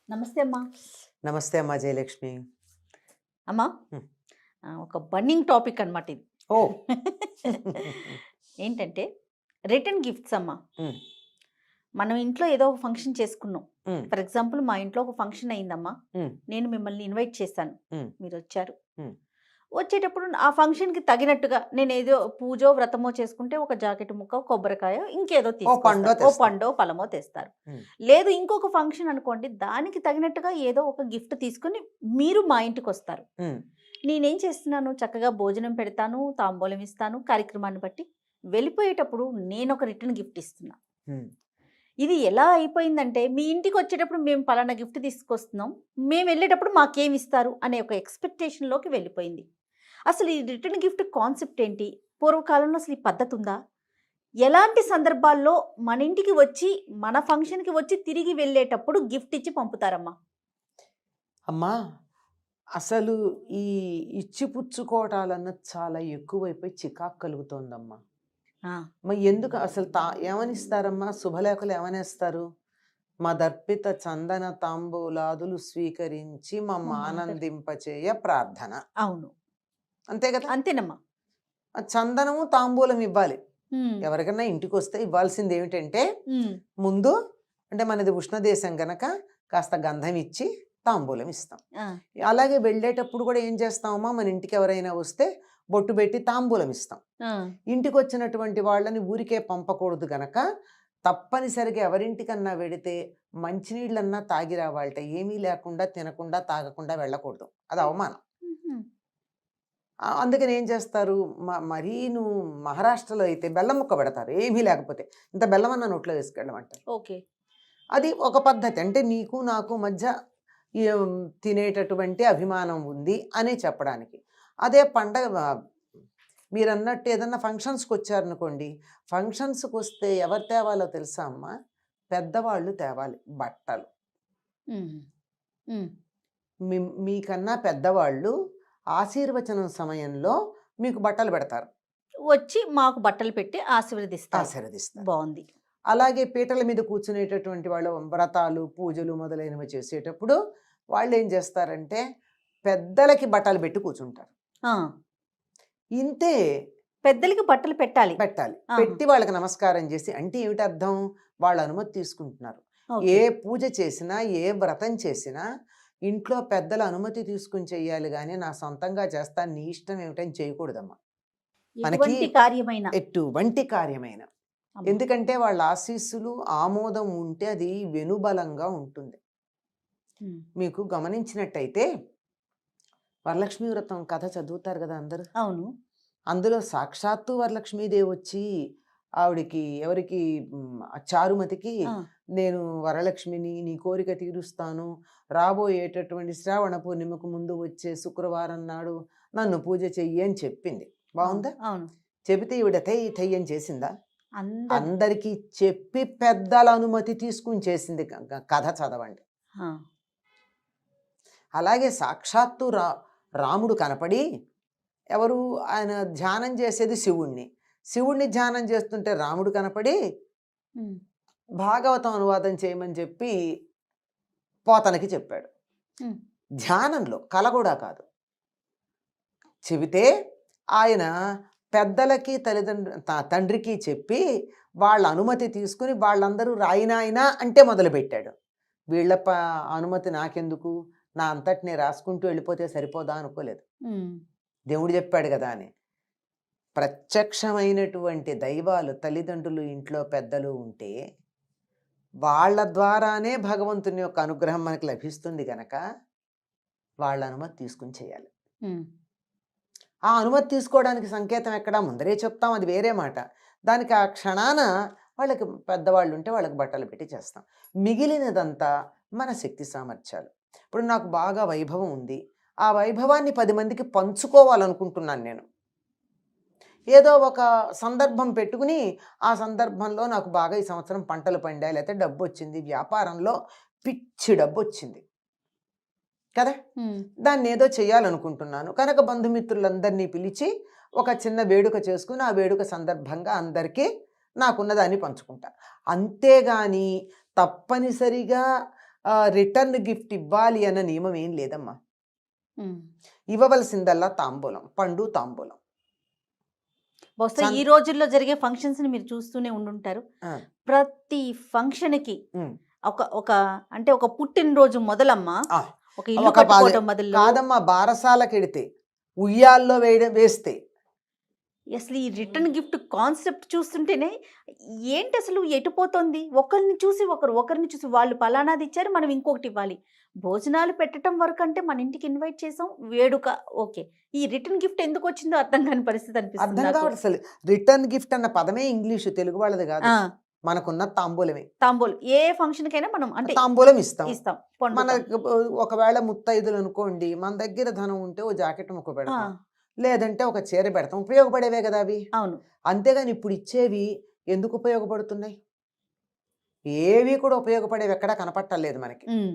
నమస్తే అమ్మా. నమస్తే అమ్మా జయలక్ష్మి. అమ్మా, హ్మ్. ఒక బర్నింగ్ టాపిక్ అనమాట ఇది. ఓ ఏంటంటే రిటర్న్ గిఫ్ట్స్ అమ్మా. హ్మ్. మనం ఇంట్లో ఏదో ఒక ఫంక్షన్ చేసుకున్నాం. హ్మ్. ఫర్ ఎగ్జాంపుల్ మా ఇంట్లో ఒక ఫంక్షన్ అయిందమ్మా. హ్మ్. నేను మిమ్మల్ని ఇన్వైట్ చేశాను. హ్మ్. మీరు వచ్చారు. హ్మ్. వచ్చేటప్పుడు ఆ ఫంక్షన్‌కి తగినట్టుగా నేను ఏదో పూజో, వ్రతమో చేసుకుంటే ఒక జాకెట్ ముక్క, కొబ్బరికాయ ఇంకేదో ఓ పండో తీసుకొస్తారు. ఓ తెస్తాం. పండో, ఫలమో తెస్తారు. హ్మ్. లేదు ఇంకొక ఫంక్షన్ అనుకోండి, దానికి తగినట్టుగా ఏదో ఒక గిఫ్ట్ తీసుకొని మీరు మా ఇంటికొస్తారు. హ్మ్. నేనేం చేస్తున్నాను, చక్కగా భోజనం పెడతాను, తాంబూలం ఇస్తాను, కార్యక్రమాన్ని బట్టి. వెళ్ళిపోయేటప్పుడు నేనొక రిటర్న్ గిఫ్ట్ ఇస్తున్నా. హ్మ్. ఇది ఎలా అయిపోయిందంటే, మీ ఇంటికొచ్చేటప్పుడు మేము పలానా గిఫ్ట్ తీసుకొస్తున్నాం. మేమెళ్ళేటప్పుడు మాకేమిస్తారు అనే ఒక ఎక్స్‌పెక్టేషన్‌లోకి వెళ్ళిపోయింది. అసలు ఈ రిటర్న్ గిఫ్ట్ కాన్సెప్ట్ ఏంటి? పూర్వకాలంలో అసలు ఈ పద్ధతుందా? ఎలాంటి సందర్భాల్లో మన ఇంటికి వచ్చి, మన ఫంక్షన్‌కి వచ్చి తిరిగి వెళ్ళేటప్పుడు గిఫ్ట్ ఇచ్చి పంపుతారమ్మా? అమ్మా, అసలు ఈ ఇచ్చిపుచ్చుకోవటాలన్నది చాలా ఎక్కువైపోయి చికాకు కలుగుతోందమ్మా. ఆ! ఎందుకు అసలు ఏమనిస్తారమ్మా? శుభలేఖలు ఏమనేస్తారు? మదర్పిత చందన తాంబూలాదులు స్వీకరించి మమ్మాదర్ మమ్మానందింపచేయ ప్రార్థన. అవును. అంతే కదా! అంతేనమ్మా. ఆ చందనము, తాంబూలం ఇవ్వాలి. హ్మ్. ఎవరికన్నా ఇంటికొస్తే ఇవ్వాల్సిందేమిటంటే, హ్మ్. ముందు అంటే మనది ఉష్ణదేశం గనక కాస్త గంధం ఇచ్చి తాంబూలం ఇస్తాం. ఆ! అలాగే వెళ్ళేటప్పుడు కూడా ఏం చేస్తామమ్మా, మన ఇంటికి ఎవరైనా వస్తే బొట్టు పెట్టి తాంబూలం ఇస్తాం. ఆ! ఇంటికొచ్చినటువంటి వాళ్ళని ఊరికే పంపకూడదు గనక తప్పనిసరిగా ఎవరింటికన్నా వెడితే మంచినీళ్ళన్నా తాగి రావాలట. ఏమీ లేకుండా, తినకుండా, తాగకుండా వెళ్ళకూడదు. అది అవమానం. హుహు. అందుకని ఏం చేస్తారు, మరీను మహారాష్ట్రలో అయితే బెల్లం ముక్క పెడతారు. ఏమీ లేకపోతే. ఇంత బెల్లమన్నా నోట్లో వేసుకెళ్ళమంటారు. ఓకే. అది ఒక పద్ధతి. అంటే నీకు నాకు మధ్య తినేటటువంటి అభిమానం ఉంది అని చెప్పడానికి. అదే పండగ మీరన్నట్టు ఏదన్నా ఫంక్షన్స్‌కొచ్చారనుకోండి, ఫంక్షన్స్‌కొస్తే ఎవరు తేవాలో తెలుసా అమ్మా? పెద్దవాళ్ళు తేవాలి బట్టలు. హ్మ్. హ్మ్. మీకన్నా పెద్దవాళ్ళు ఆశీర్వచనం సమయంలో మీకు బట్టలు పెడతారు. వచ్చి మాకు బట్టలు పెట్టి ఆశీర్వదిస్తారు. ఆశీర్వదిస్తారు. బావుంది. అలాగే పీటల మీద కూర్చునేటటువంటి వాళ్ళు వ్రతాలు, పూజలు మొదలైనవి చేసేటప్పుడు వాళ్ళేం చేస్తారంటే, పెద్దలకి బట్టలు పెట్టి కూర్చుంటారు. ఆ! ఇంతే పెద్దలకి బట్టలు పెట్టాలి. పెట్టాలి. ఆహా! పెట్టి వాళ్ళకి నమస్కారం చేసి అంటే ఏమిటర్థం? వాళ్ళ అనుమతి తీసుకుంటున్నారు. ఓకే. ఏ పూజ చేసినా, ఏ వ్రతం చేసినా ఇంట్లో పెద్దల అనుమతి తీసుకొని చెయ్యాలి గానీ, నా సొంతంగా చేస్తాను నీ ఇష్టం ఏమిటని చేయకూడదమ్మా. మనకి ఎటువంటి కార్యమైనా. ఎటువంటి కార్యమైన. అమ్మ. ఎందుకంటే వాళ్ళ ఆశీస్సులు, ఆమోదం ఉంటే అది వెనుబలంగా ఉంటుంది. హ్మ్. మీకు గమనించినట్టయితే వరలక్ష్మి వ్రతం కథ చదువుతారు గదా అందరూ. అవును. అందులో సాక్షాత్తు వరలక్ష్మీదేవి వచ్చి ఆవిడకి ఎవరికి చారుమతికి ఆ! నేను వరలక్ష్మిని, నీ కోరిక తీరుస్తాను. రాబోయేటటువంటి శ్రావణ పూర్ణిమకు ముందు వచ్చే శుక్రవారం నాడు నన్ను పూజ చెయ్యి అని చెప్పింది. అవును. బావుందా? అవును. చెబితే ఈవిడ తెయ్ తెయ్ అని చేసిందా? అందరు. అందరికీ చెప్పి పెద్దల అనుమతి తీసుకొని చేసింది. కథ చదవండి. ఆ! అలాగే సాక్షాత్తు రాముడు కనపడి ఎవరు ఆయన ధ్యానం చేసేది శివుణ్ణి. శివుణ్ణి ధ్యానం చేస్తుంటే రాముడు కనపడి హ్మ్. భాగవతం అనువాదం చేయమని చెప్పి పోతనకి చెప్పాడు. హ్మ్. ధ్యానంలో కల కూడా కాదు. చెబితే ఆయన పెద్దలకి తండ్రికి చెప్పి వాళ్ళ అనుమతి తీసుకుని వాళ్ళందరూ రాయినాయనా అంటే మొదలుపెట్టాడు. వీళ్ళ అనుమతి నాకెందుకు? నా అంతట నేను రాసుకుంటూ వెళ్ళిపోతే సరిపోదా అనుకోలేదు. హ్మ్. దేవుడు చెప్పాడు కదా అని. ప్రత్యక్షమైనటువంటి దైవాలు తల్లిదండ్రులు ఇంట్లో పెద్దలు ఉంటే వాళ్ళ ద్వారానే భగవంతుని యొక్క అనుగ్రహం మనకు లభిస్తుంది గనక వాళ్ళ అనుమతి తీసుకుని చేయాలి. హ్మ్. ఆ అనుమతి తీసుకోవడానికి సంకేతం ఎక్కడ? ముందరే చెప్తాం, అది వేరే మాట. దానికి ఆ క్షణాన వాళ్ళకి పెద్దవాళ్ళు ఉంటే వాళ్ళకి బట్టలు పెట్టి చేస్తాం. మిగిలినదంతా మన శక్తి సామర్థ్యాలు. ఇప్పుడు నాకు బాగా వైభవం ఉంది. ఆ వైభవాన్ని 10 మందికి పంచుకోవాలనుకుంటున్నాను నేను. ఏదో ఒక సందర్భం పెట్టుకుని, ఆ సందర్భంలో నాకు బాగా ఈ సంవత్సరం పంటలు పండాయి, లేతే డబ్బొచ్చింది, వ్యాపారంలో పిచ్చి డబ్బొచ్చింది కదా! హ్మ్. దాన్నేదో చేయాలనుకుంటున్నాను. కనుక బంధుమిత్రులందరినీ పిలిచి, ఒక చిన్న వేడుక చేసుకొని, ఆ వేడుక సందర్భంగా అందరికీ నాకున్నదాన్ని పంచుకుంటా. అంతేగాని తప్పనిసరిగా రిటర్న్ గిఫ్ట్ ఇవ్వాలి అన్న నియమం ఏం లేదమ్మా. ఉమ్. ఇవ్వవలసిందల్లా తాంబూలం, పండు తాంబూలం. బహుశా సం- ఈ రోజుల్లో జరిగే ఫంక్షన్స్ ని మీరు చూస్తూనే ఉండుంటారు. ఆ, ప్రతి ఫంక్షన్ కి ఉమ్, ఒక ఒక అంటే ఒక పుట్టినరోజు మొదలమ్మా, ఆ, ఒక ఇల్లు ఒక పాది కట్టుకోవటం మొదలు, కాదమ్మా, బారసాలకెడితే, ఉయ్యాల్లో వేస్తే అసలు ఈ రిటర్న్ గిఫ్ట్ కాన్సెప్ట్ చూస్తుంటేనే ఏంటి అసలు ఎటుపోతుంది? ఒకరిని చూసి ఒకరిని చూసి వాళ్ళు పలానాది ఇచ్చారు, మనం ఇంకొకటి ఇవ్వాలి. భోజనాలు పెట్టడం వరకు అంటే మన ఇంటికి ఇన్వైట్ చేసాం, వేడుక ఓకే. ఈ రిటర్న్ గిఫ్ట్ ఎందుకు వచ్చిందో అర్థం కాని పరిస్థితి అనిపిస్తుంది అర్థం నాకు. కావట్లేదు. అసలు రిటర్న్ గిఫ్ట్ అన్న పదమే ఇంగ్లీషు, తెలుగు వాళ్ళది కాదు. ఆ, మనకున్న తాంబూలమే. తాంబూలం ఏ ఫంక్షన్ కైనా మనం అంటే తాంబూలం ఇస్తాం. ఇస్తాం, మన పండుతాం. ఒకవేళ ముత్తైదులు అనుకోండి, మన దగ్గర ధనం ఉంటే ఓ జాకెట్ ముక్క ఆ, పెడతాం, లేదంటే ఒక చీర పెడతాం. ఉపయోగపడేవే కదా అవి. అవును. అంతేగాని ఇప్పుడు ఇచ్చేవి ఎందుకు ఉపయోగపడుతున్నాయి? ఏవి కూడా ఉపయోగపడేవి ఎక్కడా కనపట్టలేదు మనకి ఉమ్,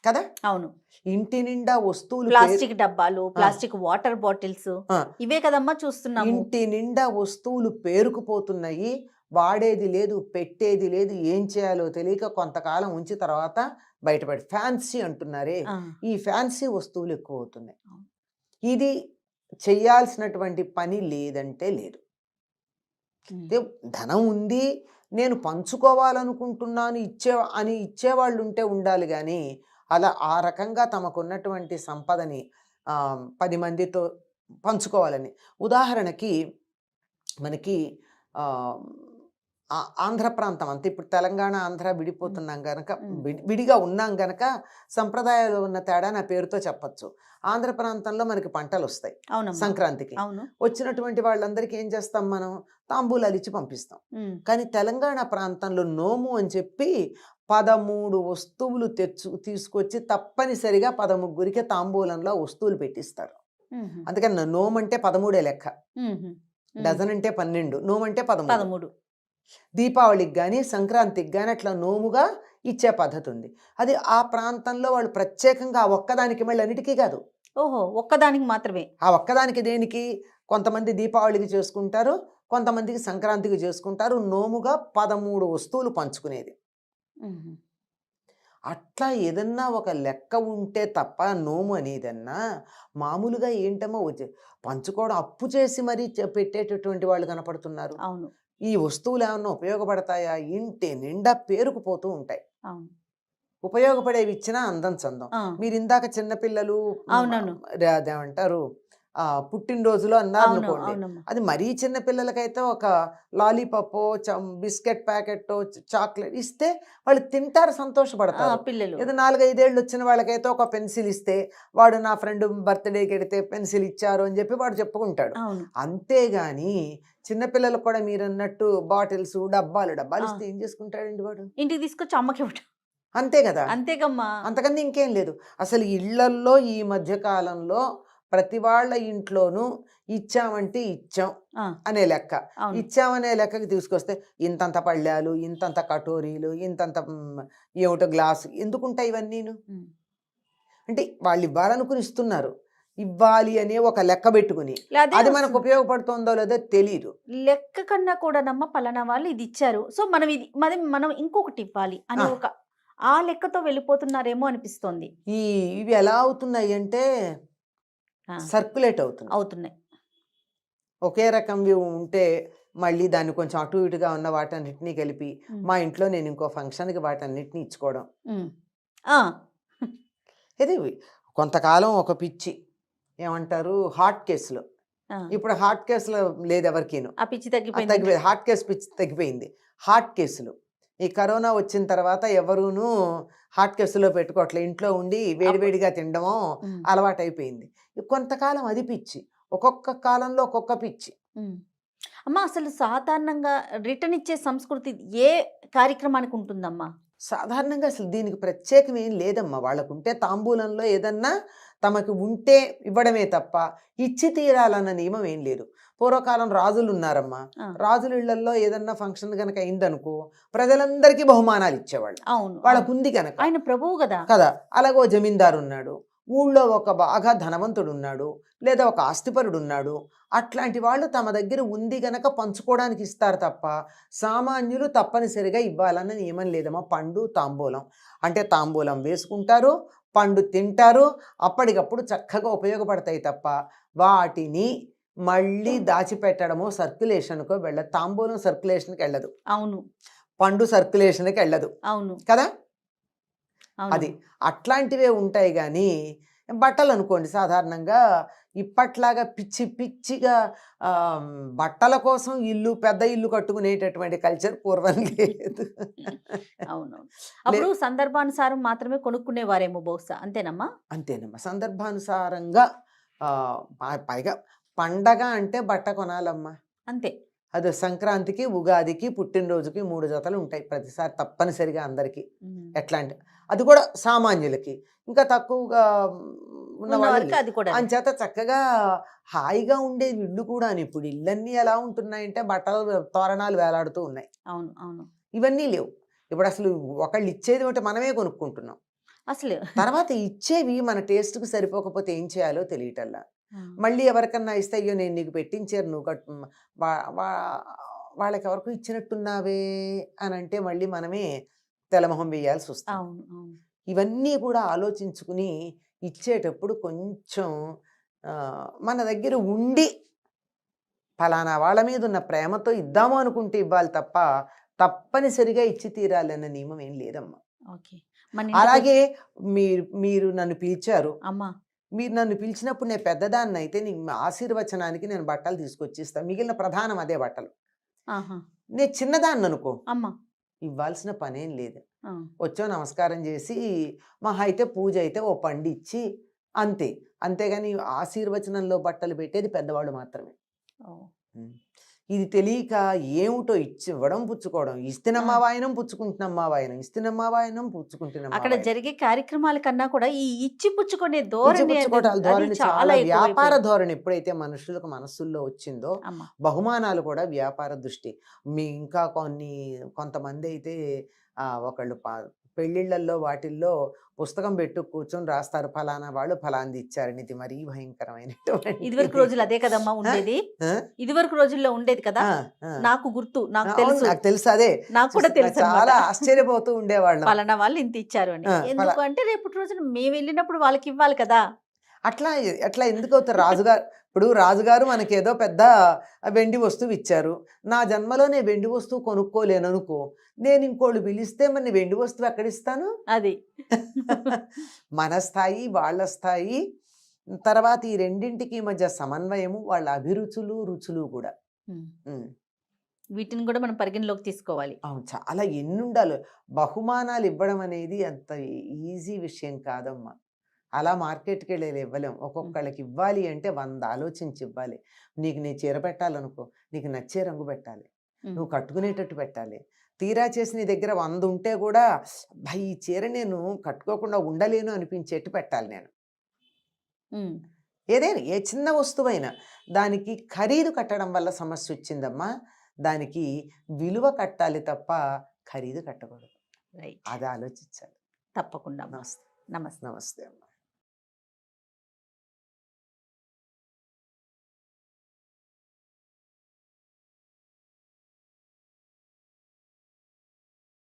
కదా. అవును. ఇంటి నిండా వస్తువులు ప్లాస్టిక్ డబ్బాలు, ప్లాస్టిక్ వాటర్ బాటిల్స్, ఆ, ఇవే కదమ్మా చూస్తున్నాము. ఇంటి నిండా వస్తువులు పేరుకుపోతున్నాయి. వాడేది లేదు, పెట్టేది లేదు, ఏం చేయాలో తెలియక కొంతకాలం ఉంచి తర్వాత బయటపడి ఫ్యాన్సీ అంటున్నారే, ఆ, ఈ ఫ్యాన్సీ వస్తువులు ఎక్కువ అవుతున్నాయి. అవును. ఇది చెయ్యాల్సినటువంటి పని లేదంటే లేదు. ఉమ్, అంటే ధనం ఉంది, నేను పంచుకోవాలనుకుంటున్నాను ఇచ్చేవాళ్ళు ఉంటే ఉండాలి, కానీ అలా ఆ రకంగా తమకున్నటువంటి సంపదని 10 మందితో పంచుకోవాలని. ఉదాహరణకి మనకి ఆ, ఆంధ్ర ప్రాంతం అంతే, ఇప్పుడు తెలంగాణ ఆంధ్ర విడిపోతున్నాం గనక, విడిగా ఉన్నాం గనక సంప్రదాయాలు ఉన్న తేడా నా పేరుతో చెప్పచ్చు. ఆంధ్ర ప్రాంతంలో మనకి పంటలు వస్తాయి అవునమ్మా, సంక్రాంతికి. అవును. వచ్చినటువంటి వాళ్ళందరికీ ఏం చేస్తాం, మనం తాంబూలాలు ఇచ్చి పంపిస్తాం. ఉమ్, కానీ తెలంగాణ ప్రాంతంలో నోము అని చెప్పి 13 వస్తువులు తీసుకొచ్చి తప్పనిసరిగా 13కి తాంబూలంలో వస్తువులు పెట్టిస్తారు. ఉమ్హు, అందుకని నోము అంటే 13 లెక్క, ఉమ్హు, డజన్ అంటే 12, నోము అంటే 13. 13. దీపావళికి కానీ సంక్రాంతికి కానీ అట్లా నోముగా ఇచ్చే పద్ధతి ఉంది. అది ఆ ప్రాంతంలో వాళ్ళు ప్రత్యేకంగా ఆ ఒక్కదానికి, మళ్ళీ అన్నిటికీ కాదు, ఓహో, ఒక్కదానికి మాత్రమే. ఆ ఒక్కదానికి దేనికి, కొంతమంది దీపావళికి చేసుకుంటారు, కొంతమందికి సంక్రాంతికి చేసుకుంటారు. నోముగా 13 వస్తువులు పంచుకునేది. ఉమ్హు, అట్లా ఏదన్నా ఒక లెక్క ఉంటే తప్ప నోము అనేదన్నా మామూలుగా ఏంటమ్మో వచ్చే పంచుకోవడం, అప్పు చేసి మరీ పెట్టేటటువంటి వాళ్ళు కనపడుతున్నారు. అవును, ఈ వస్తువులు ఏమన్నా ఉపయోగపడతాయా? ఇంటి నిండా పేరుకుపోతూ ఉంటాయి. అవును. ఉపయోగపడేవి ఇచ్చినా అందం చందం. ఆ, మీరు ఇందాక చిన్నపిల్లలు అవునవును, అదేమంటారు, పుట్టినరోజులు అన్నారు అవును, అనుకోండి, అవునమ్మా. అది మరీ చిన్న పిల్లలకైతే ఒక లాలీపాపో బిస్కెట్ ప్యాకెట్టో చాక్లెట్ ఇస్తే వాళ్ళు తింటారు, ఆ, సంతోషపడతారు. పిల్లలు. ఏదో 4-5 ఏళ్ళు వచ్చిన వాళ్ళకైతే ఒక పెన్సిల్ ఇస్తే, వాడు నా ఫ్రెండ్ బర్త్డేకి వెడితే పెన్సిల్ ఇచ్చారు అని చెప్పి వాడు చెప్పుకుంటాడు. అవును. అంతేగాని చిన్నపిల్లలకు కూడా మీరు అన్నట్టు బాటిల్స్, డబ్బాలు ఆ, ఇస్తే ఏం చేసుకుంటాడండి వాడు? ఇంటికి తీసుకొచ్చి అమ్మకి ఇవ్వటం. అంతే కదా. అంతేగమ్మా. అంతకన్నా ఇంకేం లేదు. అసలు ఇళ్లల్లో ఈ మధ్య కాలంలో ప్రతి వాళ్ళ ఇంట్లోనూ ఇచ్చామంటే ఇచ్చాం ఆ, అనే లెక్క. అవును. ఇచ్చామనే లెక్కకి తీసుకొస్తే ఇంతంత పళ్ళాలు, ఇంతంత కటోరీలు, ఇంతంత ఏమిటో గ్లాసు, ఎందుకుంటాయి ఇవన్నీను? ఉమ్. అంటే వాళ్ళు ఇవ్వాలనుకుని ఇస్తున్నారు, ఇవ్వాలి అనే ఒక లెక్క పెట్టుకుని, అదే అది మనకు వస్తుంది. ఉపయోగపడుతుందో లేదో తెలియదు. లెక్క కన్నా కూడా నమ్మ పలానా వాళ్ళు ఇది ఇచ్చారు, సో మనం ఇది మనం ఇంకొకటి ఇవ్వాలి అని ఆ. ఒక ఆ లెక్కతో వెళ్ళిపోతున్నారేమో అనిపిస్తోంది. ఇవి ఎలా అవుతున్నాయి అంటే ఆ, సర్క్యులేట్ అవుతుంది. అవుతున్నాయి. ఒకే రకంవి ఉంటే మళ్ళీ దాన్ని కొంచెం అటు ఇటుగా ఉన్న వాటన్నిటినీ కలిపి, ఉమ్, మా ఇంట్లో నేను ఇంకో ఫంక్షన్కి వాటన్నిటిని ఇచ్చుకోవడం. ఉమ్. ఆ, ఇది కొంతకాలం ఒక పిచ్చి, ఏమంటారు, హార్ట్ కేసులో. ఆ, ఇప్పుడు హార్ట్ కేసులో లేదు ఎవరికీను, ఆ పిచ్చి తగ్గిపోయింది. తగ్గిపోయింది. హార్ట్ కేసు పిచ్చి తగ్గిపోయింది. హార్ట్ కేసులు ఈ కరోనా వచ్చిన తర్వాత ఎవరూను హార్ట్ కేసులో పెట్టుకోవట్లే, ఇంట్లో ఉండి వేడివేడిగా తినడమో ఉమ్, అలవాటైపోయింది. కొంతకాలం అది పిచ్చి, ఒక్కొక్క కాలంలో ఒక్కొక్క పిచ్చి. ఉమ్. అమ్మా, అసలు సాధారణంగా రిటర్న్ ఇచ్చే సంస్కృతి ఏ కార్యక్రమానికి ఉంటుందమ్మా? సాధారణంగా అసలు దీనికి ప్రత్యేకం ఏం లేదమ్మా. వాళ్ళకుంటే తాంబూలంలో ఏదన్నా తమకు ఉంటే ఇవ్వడమే తప్ప ఇచ్చి తీరాలన్న నియమం ఏం లేదు. పూర్వకాలం రాజులు ఉన్నారమ్మా, ఆ, రాజుల ఇళ్లలో ఏదన్నా ఫంక్షన్ కనుక అయిందనుకో ప్రజలందరికీ బహుమానాలు ఇచ్చేవాళ్ళు, అవును, అవును. వాళ్ళకు ఉంది కనుక ఆయన ప్రభువు కదా. కదా. అలాగో జమీందారు ఉన్నాడు, ఊళ్ళో ఒక బాగా ధనవంతుడు ఉన్నాడు, లేదా ఒక ఆస్తిపరుడు ఉన్నాడు. అట్లాంటి వాళ్ళు తమ దగ్గర ఉంది గనక పంచుకోవడానికి ఇస్తారు తప్ప, సామాన్యులు తప్పనిసరిగా ఇవ్వాలన్న నియమం లేదమ్మా. పండు, తాంబూలం అంటే తాంబూలం వేసుకుంటారు, పండు తింటారు, అప్పటికప్పుడు చక్కగా ఉపయోగపడతాయి తప్ప, వాటిని మళ్ళీ దాచిపెట్టడమో సర్క్యులేషన్‌కో వెళ్ళదు. తాంబూలం సర్క్యులేషన్‌కి వెళ్ళదు. అవును. పండు సర్క్యులేషన్‌కి వెళ్ళదు. అవును. కదా! అది. అవునమ్మా. అట్లాంటివే ఉంటాయి గానీ, బట్టలనుకోండి సాధారణంగా ఇప్పట్లాగా పిచ్చి పిచ్చిగా బట్టల కోసం పెద్ద ఇల్లు కట్టుకునేటటువంటి కల్చర్ పూర్వం లేదు. అవునవును. లే అప్పుడు సందర్భానుసారం మాత్రమే కొనుక్కునేవారేమో బహుశా. అంతేనమ్మా? అంతేనమ్మా. సందర్భానుసారంగా పైగా పండగ అంటే బట్ట కొనాలమ్మా. అంతే. అది సంక్రాంతికి, ఉగాదికి, పుట్టినరోజుకి 3 జతలుంటాయి ప్రతిసారి తప్పనిసరిగా అందరికీ. హ్మ్. ఎట్లాంటి అది కూడా సామాన్యులకి. ఇంకా తక్కువగా ఉన్నవాళ్ళు ఉన్నవారికి అది కూడానే. అంచేత చక్కగా హాయిగా ఉండేది ఇల్లు కూడాను. ఇప్పుడు ఇళ్ళన్నీ ఎలా ఉంటున్నాయంటే బట్టలు తోరణాలు వేలాడుతూ ఉన్నాయి. అవును. అవును. ఇవన్నీ లేవు. ఇప్పుడసలు ఒకళ్ళు ఇచ్చేది ఉంటే మనమే కొనుక్కుంటున్నాం. అసలు తర్వాత ఇచ్చేవి మన టేస్ట్‌కి సరిపోకపోతే ఏం చేయాలో తెలియటల్లా. ఆ! మళ్ళీ ఎవరికన్నా ఇస్తే, "అయ్యో! నేను నీకు పెట్టించాను నువ్వు వా వా వాళ్ళకెవరికో ఇచ్చినట్టున్నావే" అనంటే మళ్ళీ మనమే తెల్లమొహం వేయాల్సొస్తుంది. అవును. అవును. ఇవన్నీ కూడా ఆలోచించుకుని ఇచ్చేటప్పుడు కొంచెం మన దగ్గర ఉండి ఫలానా వాళ్ళ మీదున్న ప్రేమతో ఇద్దాము అనుకుంటే ఇవ్వాలి తప్ప, తప్పనిసరిగా ఇచ్చి తీరాలన్న నియమం ఏం లేదమ్మా. ఓకే. మన ఇంటికొచ్చి అలాగే మీరు మీరు నన్ను పిలిచారు. అమ్మా! మీరు నన్ను పిలిచినప్పుడు నేను పెద్దదాన్నయితే నీ ఆశీర్వచనానికి నేను బట్టలు తీసుకొచ్చిస్తా. మిగిలిన ప్రధానం అదే బట్టలు. ఆహా! నేను చిన్నదాన్ననుకో, అమ్మా! ఇవ్వాల్సిన పనేం లేదు. ఆ! వచ్చావు నమస్కారం చేసి, మహా అయితే పూజ అయితే ఓ పండిచ్చి అంతే. అంతేగాని ఆశీర్వచనంలో బట్టలు పెట్టేది పెద్దవాళ్ళు మాత్రమే. ఓహ్! హ్మ్. ఇది తెలియక ఏమిటో ఇవ్వడం, పుచ్చుకోవడం. ఆ! ఇస్తినమ్మా వాయనం, పుచ్చుకుంటున్నమ్మా వాయనం. ఇస్తినమ్మా వాయనం, పుచ్చుకుంటున్నమ్మా అక్కడ వాయనం. జరిగే కార్యక్రమాల కన్నా కూడా ఈ ఇచ్చి పుచ్చుకునే ఇచ్చి ధోరణి పుచ్చుకోవటాల అది ధోరణి చాలా చాలా వ్యాపార ఎక్కువైపోయింది. ధోరణి ఎప్పుడైతే మనుషులకు మనస్సుల్లో వచ్చిందో, అమ్మ. బహుమానాలు కూడా వ్యాపార దృష్టి. ఇంకా కొంతమందైతే ఒకళ్ళు పెళ్ళిళ్ళల్లో వాటిల్లో పుస్తకం పెట్టు కూర్చొని రాస్తారు. ఫలానా వాళ్ళు ఫలాంది ఇచ్చారని. ఇది మరీ ఇదివరకు భయంకరమైనటువంటిది. రోజులు అదే కదమ్మా ఆ! ఉండేది. ఆ! ఇదివరకు రోజుల్లో ఉండేది కదా! ఆ! ఆ! నాకు గుర్తు. నాకు అవును. తెలుసు. నాకు తెలుసు అదే. నాకు కూడా తెలుసనమాట. చాలా ఆశ్చర్యపోతూ ఉండేవాళ్ళం. పలానా వాళ్ళు ఇంత ఇచ్చారు అని. ఆ! ఎందుకు అంటే రేపటి రోజున మేమెళ్ళినప్పుడు వాళ్ళకివ్వాలి కదా! అట్లా అట్లా ఎందుకవుతారు రాజుగారు ఇప్పుడు రాజుగారు మనకేదో పెద్ద వెండి వస్తువు ఇచ్చారు. నా జన్మలో నేను వెండి వస్తువు కొనుక్కోలేననుకో, నేను ఇంకోళ్ళు పిలిస్తే మరి నేను వెండి వస్తువు ఎక్కడిస్తాను? అది. మన స్థాయి, వాళ్ళ స్థాయి, తర్వాత ఈ రెండింటికి మధ్య సమన్వయము, వాళ్ళ అభిరుచులు, రుచులు కూడా. హ్మ్. హ్మ్. వీటిని కూడా మనం పరిగణలోకి తీసుకోవాలి. అవును. చాలా ఎన్నుండాలో. బహుమానాలు ఇవ్వడం అనేది అంత ఈజీ విషయం కాదమ్మా. అలా మార్కెట్‌కెళ్ళి ఇవ్వలేం. హ్మ్. ఒక్కొక్కళ్ళకి ఇవ్వాలి అంటే 100 ఆలోచించి ఇవ్వాలి. నీకు నీ చీర పెట్టాలనుకో, నీకు నచ్చే రంగు పెట్టాలి. హ్మ్. నువ్వు కట్టుకునేటట్టు పెట్టాలి. తీరా చేసి నీ దగ్గర 100 ఉంటే కూడా, అబ్బా! ఈ చీర నేను కట్టుకోకుండా ఉండలేను అనిపించేట్టు పెట్టాలి నేను. హ్మ్. ఏదైనా ఏ చిన్న వస్తువైనా దానికి ఖరీదు కట్టడం వల్ల సమస్యొచ్చిందమ్మా. దానికి విలువ కట్టాలి తప్ప ఖరీదు కట్టకూడదు. రైట్. అది ఆలోచించాలి. తప్పకుండా అమ్మా. నమస్తే. నమస్తే. నమస్తే అమ్మా.